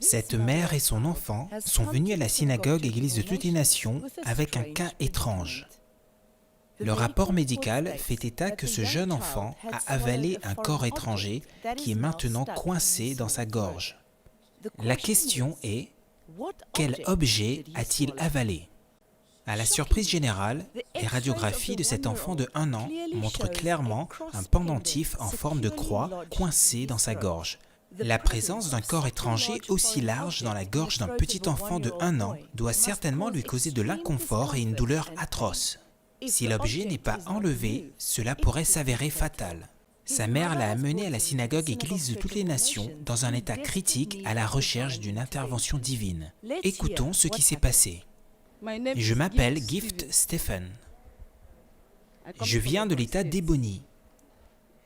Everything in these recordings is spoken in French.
Cette mère et son enfant sont venus à la synagogue Église de toutes les nations avec un cas étrange. Le rapport médical fait état que ce jeune enfant a avalé un corps étranger qui est maintenant coincé dans sa gorge. La question est, quel objet a-t-il avalé? À la surprise générale, les radiographies de cet enfant de 1 an montrent clairement un pendentif en forme de croix coincé dans sa gorge. La présence d'un corps étranger aussi large dans la gorge d'un petit enfant de 1 an doit certainement lui causer de l'inconfort et une douleur atroce. Si l'objet n'est pas enlevé, cela pourrait s'avérer fatal. Sa mère l'a amené à la synagogue Église de toutes les nations dans un état critique à la recherche d'une intervention divine. Écoutons ce qui s'est passé. Je m'appelle Gift Stephen. Je viens de l'État d'Ebony.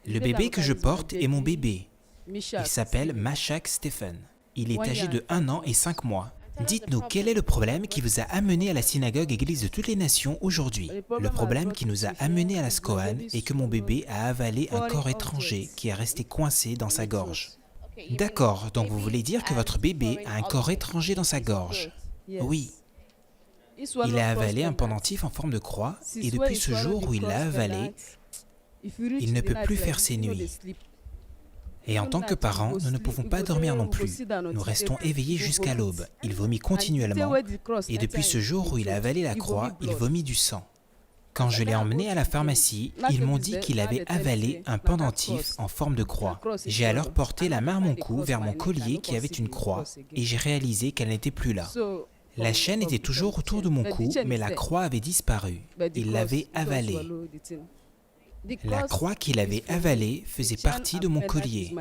Le bébé que je porte est mon bébé. Il s'appelle Mashak Stephen. Il est âgé de 1 an et 5 mois. Dites-nous, quel est le problème qui vous a amené à la synagogue Église de toutes les nations aujourd'hui? Le problème qui nous a amené à la SCOAN est que mon bébé a avalé un corps étranger qui est resté coincé dans sa gorge. D'accord, donc vous voulez dire que votre bébé a un corps étranger dans sa gorge? Oui. Il a avalé un pendentif en forme de croix et depuis ce jour où il l'a avalé, il ne peut plus faire ses nuits. Et en tant que parents, nous ne pouvons pas dormir non plus. Nous restons éveillés jusqu'à l'aube. Il vomit continuellement et depuis ce jour où il a avalé la croix, il vomit du sang. Quand je l'ai emmené à la pharmacie, ils m'ont dit qu'il avait avalé un pendentif en forme de croix. J'ai alors porté la main à mon cou vers mon collier qui avait une croix et j'ai réalisé qu'elle n'était plus là. La chaîne était toujours autour de mon cou, mais la croix avait disparu. Il l'avait avalée. La croix qu'il avait avalée faisait partie de mon collier.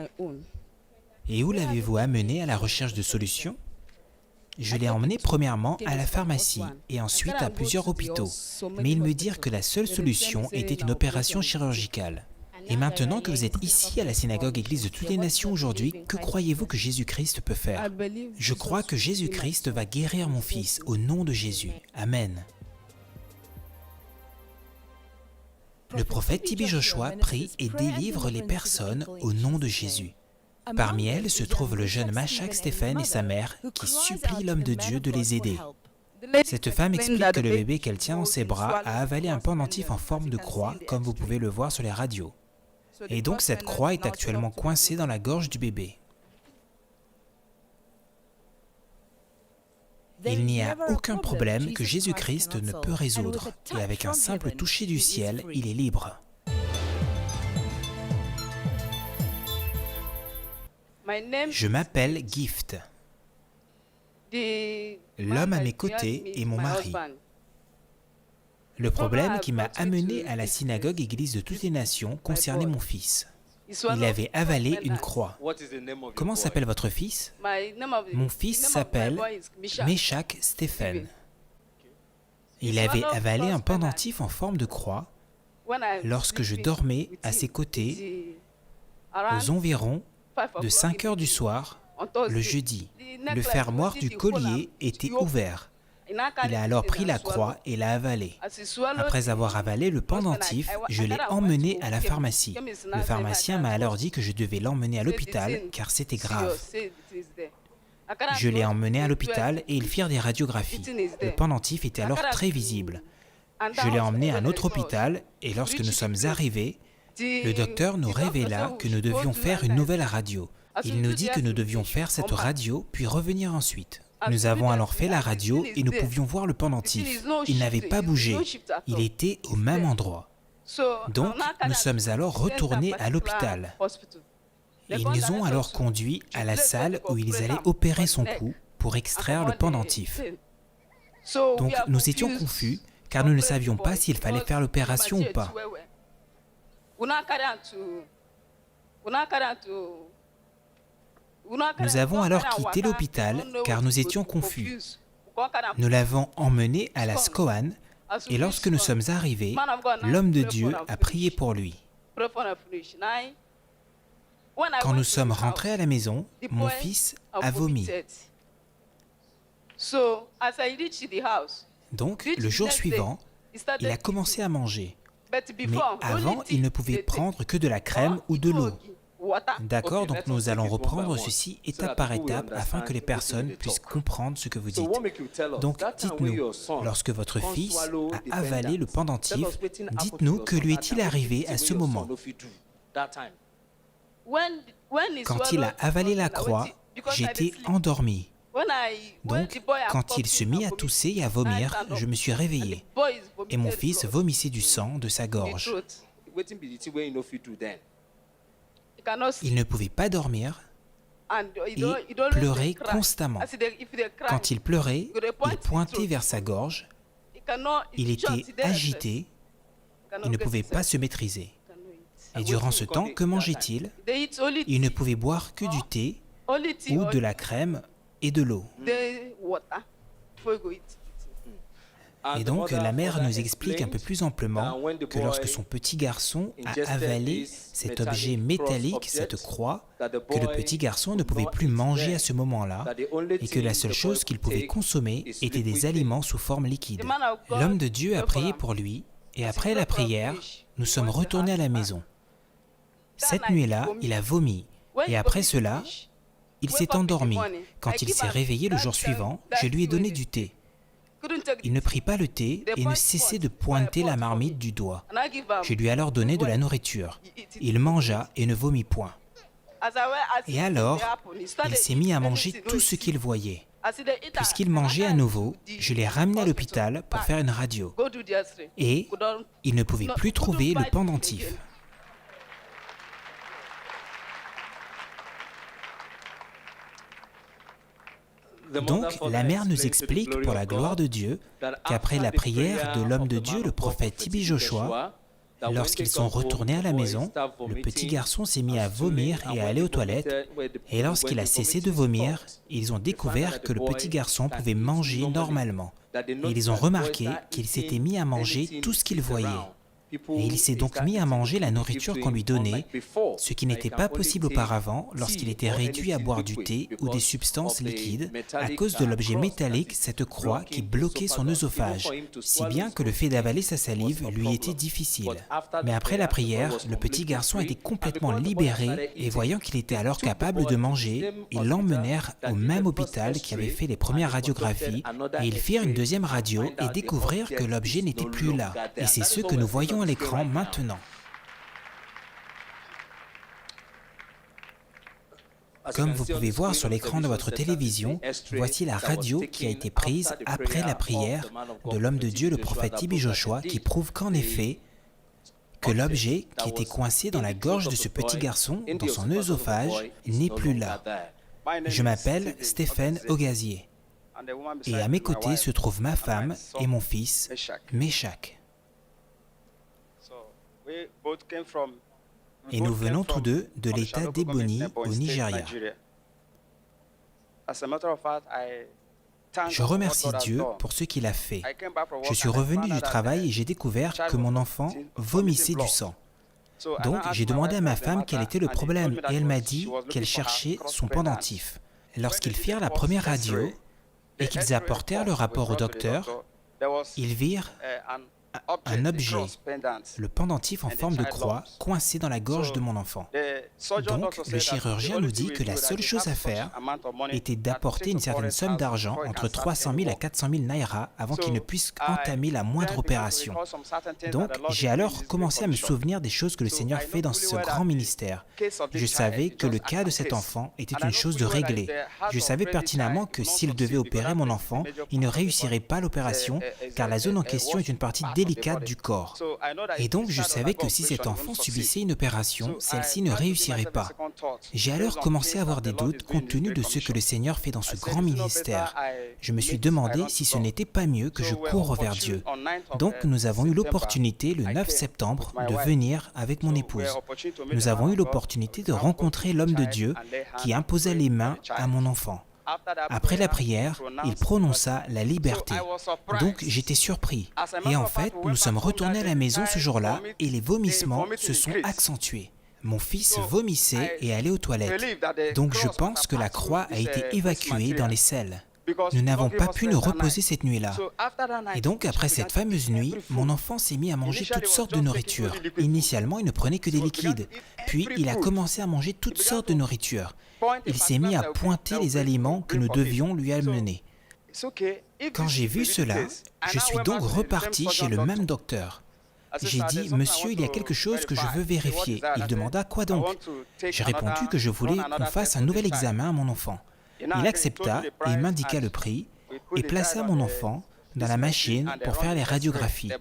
Et où l'avez-vous amené à la recherche de solutions? Je l'ai emmené premièrement à la pharmacie et ensuite à plusieurs hôpitaux. Mais ils me dirent que la seule solution était une opération chirurgicale. Et maintenant que vous êtes ici à la synagogue Église de toutes les nations aujourd'hui, que croyez-vous que Jésus-Christ peut faire? Je crois que Jésus-Christ va guérir mon fils au nom de Jésus. Amen. Le prophète T.B. Joshua prie et délivre les personnes au nom de Jésus. Parmi elles se trouve le jeune Mashak Stephen et sa mère qui supplient l'homme de Dieu de les aider. Cette femme explique que le bébé qu'elle tient dans ses bras a avalé un pendentif en forme de croix, comme vous pouvez le voir sur les radios. Et donc cette croix est actuellement coincée dans la gorge du bébé. Il n'y a aucun problème que Jésus-Christ ne peut résoudre, et avec un simple toucher du ciel, il est libre. Je m'appelle Gift. L'homme à mes côtés est mon mari. Le problème qui m'a amené à la synagogue Église de toutes les nations concernait mon fils. Il avait avalé une croix. Comment s'appelle votre fils? Mon fils s'appelle Meshach Stephen. Il avait avalé un pendentif en forme de croix lorsque je dormais à ses côtés aux environs de 5 heures du soir, le jeudi. Le fermoir du collier était ouvert. Il a alors pris la croix et l'a avalée. Après avoir avalé le pendentif, je l'ai emmené à la pharmacie. Le pharmacien m'a alors dit que je devais l'emmener à l'hôpital car c'était grave. Je l'ai emmené à l'hôpital et ils firent des radiographies. Le pendentif était alors très visible. Je l'ai emmené à un autre hôpital et lorsque nous sommes arrivés, le docteur nous révéla que nous devions faire une nouvelle radio. Il nous dit que nous devions faire cette radio puis revenir ensuite. Nous avons alors fait la radio et nous pouvions voir le pendentif. Il n'avait pas bougé. Il était au même endroit. Donc, nous sommes alors retournés à l'hôpital. Ils nous ont alors conduits à la salle où ils allaient opérer son cou pour extraire le pendentif. Donc, nous étions confus car nous ne savions pas s'il fallait faire l'opération ou pas. Nous avons alors quitté l'hôpital car nous étions confus. Nous l'avons emmené à la SCOAN et lorsque nous sommes arrivés, l'homme de Dieu a prié pour lui. Quand nous sommes rentrés à la maison, mon fils a vomi. Donc, le jour suivant, il a commencé à manger. Mais avant, il ne pouvait prendre que de la crème ou de l'eau. D'accord, donc nous allons reprendre ceci étape par étape afin que les personnes puissent comprendre ce que vous dites. Donc dites-nous, lorsque votre fils a avalé le pendentif, dites-nous que lui est-il arrivé à ce moment? Quand il a avalé la croix, j'étais endormi. Donc, quand il se mit à tousser et à vomir, je me suis réveillé. Et mon fils vomissait du sang de sa gorge. Il ne pouvait pas dormir et pleurait constamment. Quand il pleurait, il pointait vers sa gorge. Il était agité. Il ne pouvait pas se maîtriser. Et durant ce temps, que mangeait-il? Il ne pouvait boire que du thé ou de la crème et de l'eau. Et donc, la mère nous explique un peu plus amplement que lorsque son petit garçon a avalé cet objet métallique, cette croix, que le petit garçon ne pouvait plus manger à ce moment-là et que la seule chose qu'il pouvait consommer était des aliments sous forme liquide. L'homme de Dieu a prié pour lui et après la prière, nous sommes retournés à la maison. Cette nuit-là, il a vomi et après cela, il s'est endormi. Quand il s'est réveillé le jour suivant, je lui ai donné du thé. Il ne prit pas le thé et ne cessait de pointer la marmite du doigt. Je lui ai alors donné de la nourriture. Il mangea et ne vomit point. Et alors, il s'est mis à manger tout ce qu'il voyait. Puisqu'il mangeait à nouveau, je l'ai ramené à l'hôpital pour faire une radio. Et il ne pouvait plus trouver le pendentif. Donc, la mère nous explique, pour la gloire de Dieu, qu'après la prière de l'homme de Dieu, le prophète Tibi Joshua, lorsqu'ils sont retournés à la maison, le petit garçon s'est mis à vomir et à aller aux toilettes, et lorsqu'il a cessé de vomir, ils ont découvert que le petit garçon pouvait manger normalement. Et ils ont remarqué qu'il s'était mis à manger tout ce qu'il voyait. Et il s'est donc mis à manger la nourriture qu'on lui donnait, ce qui n'était pas possible auparavant lorsqu'il était réduit à boire du thé ou des substances liquides à cause de l'objet métallique, cette croix qui bloquait son œsophage, si bien que le fait d'avaler sa salive lui était difficile. Mais après la prière, le petit garçon était complètement libéré et voyant qu'il était alors capable de manger, ils l'emmenèrent au même hôpital qui avait fait les premières radiographies et ils firent une deuxième radio et découvrirent que l'objet n'était plus là. Et c'est ce que nous voyons à l'écran maintenant. Comme vous pouvez voir sur l'écran de votre télévision, voici la radio qui a été prise après la prière de l'homme de Dieu, le prophète Tibi Joshua, qui prouve qu'en effet, que l'objet qui était coincé dans la gorge de ce petit garçon, dans son œsophage, n'est plus là. Je m'appelle Stephen Ogazier. Et à mes côtés se trouvent ma femme et mon fils, Meshach. Et nous venons tous deux de l'État d'Ebonyi au Nigeria. Je remercie Dieu pour ce qu'il a fait. Je suis revenu du travail et j'ai découvert que mon enfant vomissait du sang. Donc j'ai demandé à ma femme quel était le problème et elle m'a dit qu'elle cherchait son pendentif. Lorsqu'ils firent la première radio et qu'ils apportèrent le rapport au docteur, ils virent un objet, le pendentif en forme de croix, coincé dans la gorge de mon enfant. Donc, le chirurgien nous dit que la seule chose à faire était d'apporter une certaine somme d'argent, entre 300 000 à 400 000 naira, avant qu'il ne puisse entamer la moindre opération. Donc, j'ai alors commencé à me souvenir des choses que le Seigneur fait dans ce grand ministère. Je savais que le cas de cet enfant était une chose de réglée. Je savais pertinemment que s'il devait opérer mon enfant, il ne réussirait pas l'opération, car la zone en question est une partie délicate du corps. Et donc, je savais que si cet enfant subissait une opération, celle-ci ne réussirait pas. J'ai alors commencé à avoir des doutes compte tenu de ce que le Seigneur fait dans ce grand ministère. Je me suis demandé si ce n'était pas mieux que je cours vers Dieu. Donc, nous avons eu l'opportunité, le 9 septembre, de venir avec mon épouse. Nous avons eu l'opportunité de rencontrer l'homme de Dieu qui imposa les mains à mon enfant. Après la prière, il prononça la liberté. Donc j'étais surpris. Et en fait, nous sommes retournés à la maison ce jour-là et les vomissements se sont accentués. Mon fils vomissait et allait aux toilettes. Donc je pense que la croix a été évacuée dans les selles. Nous n'avons pas pu nous reposer cette nuit-là. Et donc, après cette fameuse nuit, mon enfant s'est mis à manger toutes sortes de nourriture. Initialement, il ne prenait que des liquides. Puis, il a commencé à manger toutes sortes de nourriture. Il s'est mis à pointer les aliments que nous devions lui amener. Quand j'ai vu cela, je suis donc reparti chez le même docteur. J'ai dit, « Monsieur, il y a quelque chose que je veux vérifier. » Il demanda, « Quoi donc ?» J'ai répondu que je voulais qu'on fasse un nouvel examen à mon enfant. Il accepta et m'indiqua le prix et plaça mon enfant dans la machine pour faire les radiographies.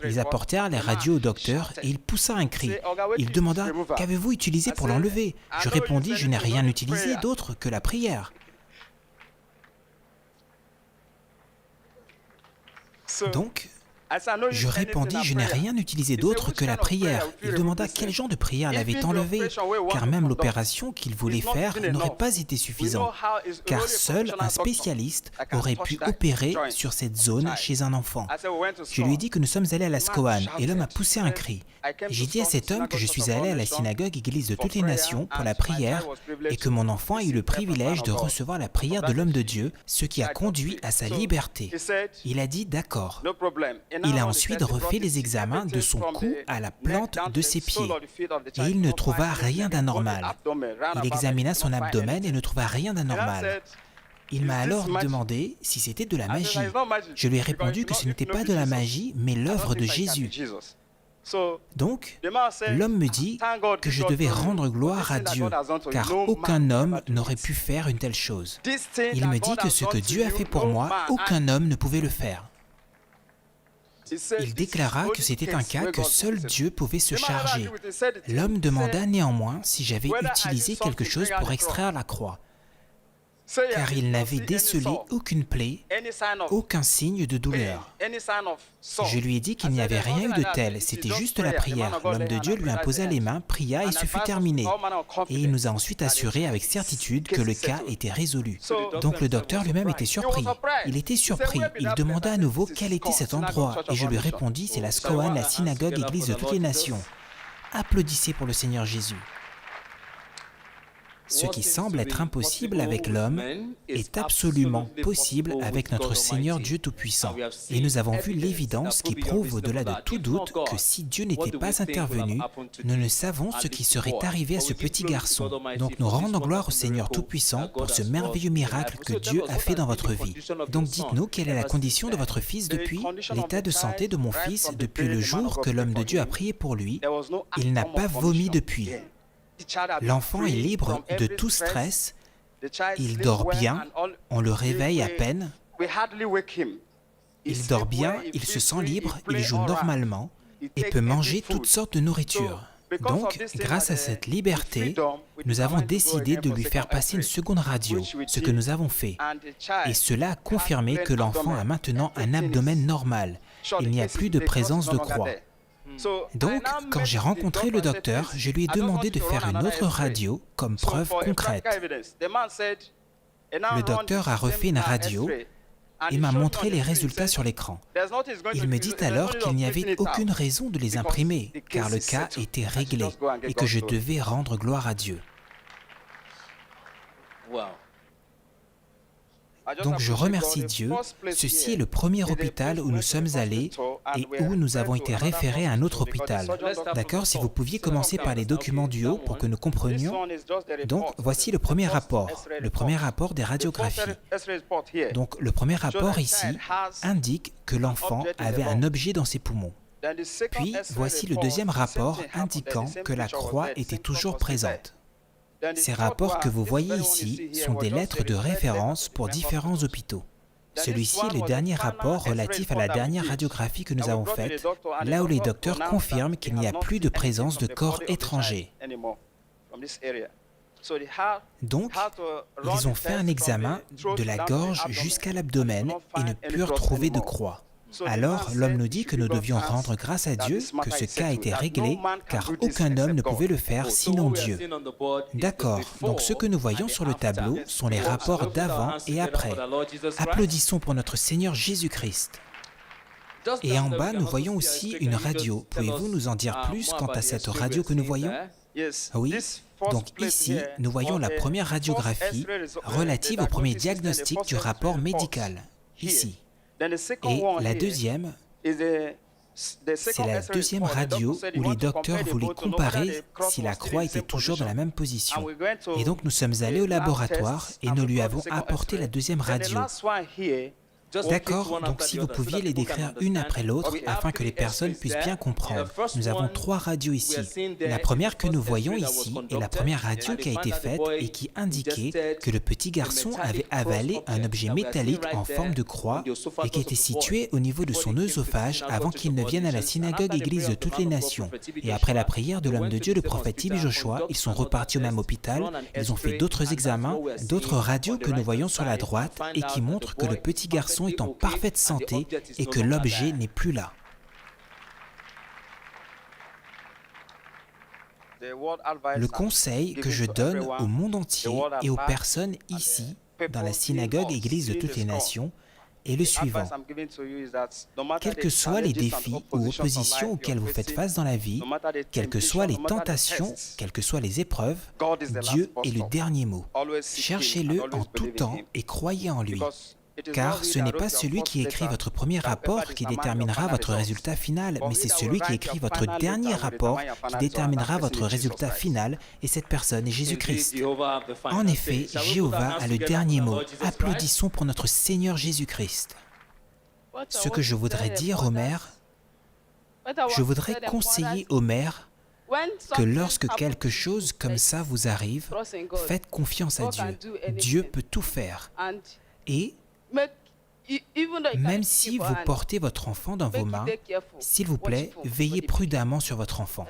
Ils apportèrent les radios au docteur et il poussa un cri. Il demanda, « Qu'avez-vous utilisé pour l'enlever ?» Je répondis, « Je n'ai rien utilisé d'autre que la prière. » Donc, je répondis, je n'ai rien utilisé d'autre que la prière. Il demanda quel genre de prière l'avait enlevé, car même l'opération qu'il voulait faire n'aurait pas été suffisante, car seul un spécialiste aurait pu opérer sur cette zone chez un enfant. Je lui ai dit que nous sommes allés à la SCOAN, et l'homme a poussé un cri. J'ai dit à cet homme que je suis allé à la synagogue Église de toutes les nations pour la prière, et que mon enfant a eu le privilège de recevoir la prière de l'homme de Dieu, ce qui a conduit à sa liberté. Il a dit d'accord. Il a ensuite refait les examens de son cou à la plante de ses pieds et il ne trouva rien d'anormal. Il examina son abdomen et ne trouva rien d'anormal. Il m'a alors demandé si c'était de la magie. Je lui ai répondu que ce n'était pas de la magie, mais l'œuvre de Jésus. Donc, l'homme me dit que je devais rendre gloire à Dieu, car aucun homme n'aurait pu faire une telle chose. Il me dit que ce que Dieu a fait pour moi, aucun homme ne pouvait le faire. Il déclara que c'était un cas que seul Dieu pouvait se charger. L'homme demanda néanmoins si j'avais utilisé quelque chose pour extraire la croix, car il n'avait décelé aucune plaie, aucun signe de douleur. Je lui ai dit qu'il n'y avait rien eu de tel, c'était juste la prière. L'homme de Dieu lui imposa les mains, pria et ce fut terminé. Et il nous a ensuite assuré avec certitude que le cas était résolu. Donc le docteur lui-même était surpris. Il était surpris. Il demanda à nouveau quel était cet endroit. Et je lui répondis, c'est la SCOAN, la synagogue Église de toutes les nations. Applaudissez pour le Seigneur Jésus. Ce qui semble être impossible avec l'homme est absolument possible avec notre Seigneur Dieu Tout-Puissant. Et nous avons vu l'évidence qui prouve au-delà de tout doute que si Dieu n'était pas intervenu, nous ne savons ce qui serait arrivé à ce petit garçon. Donc nous rendons gloire au Seigneur Tout-Puissant pour ce merveilleux miracle que Dieu a fait dans votre vie. Donc dites-nous quelle est la condition de votre fils depuis, l'état de santé de mon fils depuis le jour que l'homme de Dieu a prié pour lui. Il n'a pas vomi depuis. L'enfant est libre de tout stress, il dort bien, on le réveille à peine, il dort bien, il se sent libre, il joue normalement et peut manger toutes sortes de nourriture. Donc, grâce à cette liberté, nous avons décidé de lui faire passer une seconde radio, ce que nous avons fait. Et cela a confirmé que l'enfant a maintenant un abdomen normal. Il n'y a plus de présence de croix. Donc, quand j'ai rencontré le docteur, je lui ai demandé de faire une autre radio comme preuve concrète. Le docteur a refait une radio et m'a montré les résultats sur l'écran. Il me dit alors qu'il n'y avait aucune raison de les imprimer, car le cas était réglé et que je devais rendre gloire à Dieu. Donc je remercie Dieu. Ceci est le premier hôpital où nous sommes allés et où nous avons été référés à un autre hôpital. D'accord? Si vous pouviez commencer par les documents du haut pour que nous comprenions. Donc voici le premier rapport des radiographies. Donc le premier rapport ici indique que l'enfant avait un objet dans ses poumons. Puis voici le deuxième rapport indiquant que la croix était toujours présente. Ces rapports que vous voyez ici sont des lettres de référence pour différents hôpitaux. Celui-ci est le dernier rapport relatif à la dernière radiographie que nous avons faite, là où les docteurs confirment qu'il n'y a plus de présence de corps étrangers. Donc, ils ont fait un examen de la gorge jusqu'à l'abdomen et ne purent trouver de croix. Alors, l'homme nous dit que nous devions rendre grâce à Dieu, que ce cas était réglé, car aucun homme ne pouvait le faire sinon Dieu. D'accord, donc ce que nous voyons sur le tableau sont les rapports d'avant et après. Applaudissons pour notre Seigneur Jésus-Christ. Et en bas, nous voyons aussi une radio. Pouvez-vous nous en dire plus quant à cette radio que nous voyons? Oui, donc ici, nous voyons la première radiographie relative au premier diagnostic du rapport médical, ici. Et la deuxième, c'est la deuxième radio où les docteurs voulaient comparer si la croix était toujours dans la même position. Et donc nous sommes allés au laboratoire et nous lui avons apporté la deuxième radio. D'accord, donc si vous pouviez les décrire une après l'autre afin que les personnes puissent bien comprendre. Nous avons 3 radios ici. La première que nous voyons ici est la première radio qui a été faite et qui indiquait que le petit garçon avait avalé un objet métallique en forme de croix et qui était situé au niveau de son œsophage avant qu'il ne vienne à la synagogue église de toutes les nations. Et après la prière de l'homme de Dieu, le prophète Tibi Joshua, ils sont repartis au même hôpital, ils ont fait d'autres examens, d'autres radios que nous voyons sur la droite et qui montrent que le petit garçon est en parfaite santé et que l'objet n'est plus là. Le conseil que je donne au monde entier et aux personnes ici, dans la synagogue Église de toutes les nations, est le suivant. Quels que soient les défis ou oppositions auxquels vous faites face dans la vie, quelles que soient les tentations, quelles que soient les épreuves, Dieu est le dernier mot. Cherchez-le en tout temps et croyez en lui. Car ce n'est pas celui qui écrit votre premier rapport qui déterminera votre résultat final, mais c'est celui qui écrit votre dernier rapport qui déterminera votre résultat final, et cette personne est Jésus-Christ. En effet, Jéhovah a le dernier mot. Applaudissons pour notre Seigneur Jésus-Christ. Ce que je voudrais dire aux mères, je voudrais conseiller aux mères que lorsque quelque chose comme ça vous arrive, faites confiance à Dieu. Dieu peut tout faire. Et même si vous portez votre enfant dans vos mains, s'il vous plaît, veillez prudemment sur votre enfant.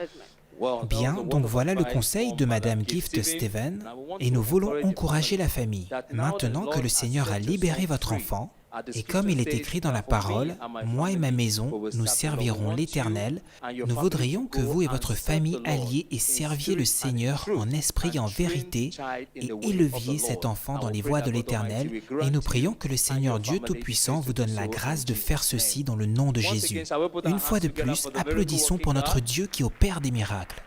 Bien, donc voilà le conseil de Madame Gift Steven, et nous voulons encourager la famille. Maintenant que le Seigneur a libéré votre enfant, et comme il est écrit dans la parole, « Moi et ma maison, nous servirons l'Éternel », nous voudrions que vous et votre famille alliez et serviez le Seigneur en esprit et en vérité et éleviez cet enfant dans les voies de l'Éternel, et nous prions que le Seigneur Dieu Tout-Puissant vous donne la grâce de faire ceci dans le nom de Jésus. Une fois de plus, applaudissons pour notre Dieu qui opère des miracles.